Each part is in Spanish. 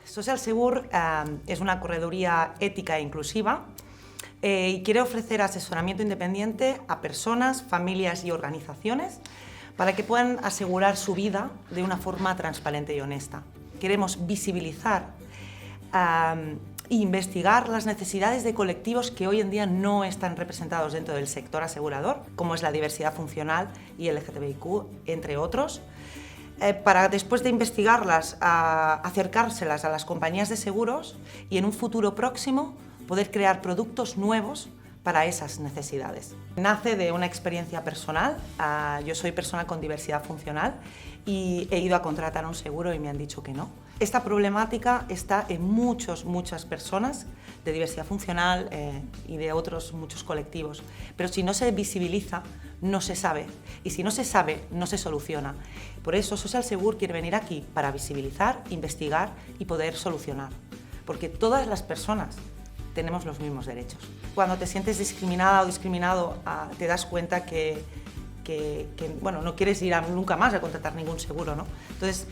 Social Segur es una correduría ética e inclusiva y quiere ofrecer asesoramiento independiente a personas, familias y organizaciones para que puedan asegurar su vida de una forma transparente y honesta. Queremos visibilizar e investigar las necesidades de colectivos que hoy en día no están representados dentro del sector asegurador, como es la diversidad funcional y el LGTBIQ, entre otros, para después de investigarlas, acercárselas a las compañías de seguros y en un futuro próximo poder crear productos nuevos para esas necesidades. Nace de una experiencia personal. Yo soy persona con diversidad funcional y he ido a contratar un seguro y me han dicho que no. Esta problemática está en muchas personas de diversidad funcional y de otros muchos colectivos, pero si no se visibiliza, no se sabe, y si no se sabe, no se soluciona. Por eso Social Segur quiere venir aquí para visibilizar, investigar y poder solucionar, porque todas las personas tenemos los mismos derechos. Cuando te sientes discriminada o discriminado, te das cuenta que bueno, no quieres ir nunca más a contratar ningún seguro, ¿no? Entonces,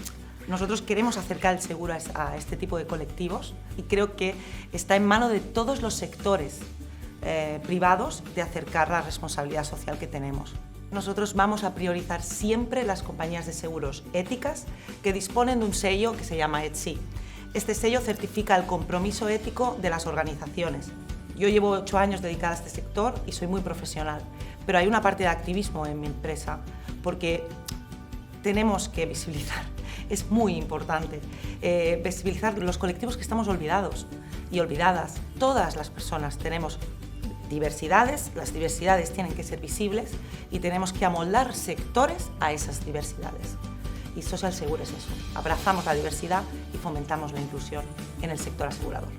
nosotros queremos acercar el seguro a este tipo de colectivos y creo que está en manos de todos los sectores privados de acercar la responsabilidad social que tenemos. Nosotros vamos a priorizar siempre las compañías de seguros éticas que disponen de un sello que se llama ETSI. Este sello certifica el compromiso ético de las organizaciones. Yo llevo 8 años dedicada a este sector y soy muy profesional, pero hay una parte de activismo en mi empresa porque tenemos que visibilizar. Es muy importante visibilizar los colectivos que estamos olvidados y olvidadas. Todas las personas tenemos diversidades, las diversidades tienen que ser visibles y tenemos que amoldar sectores a esas diversidades. Y Social Segur es eso. Abrazamos la diversidad y fomentamos la inclusión en el sector asegurador.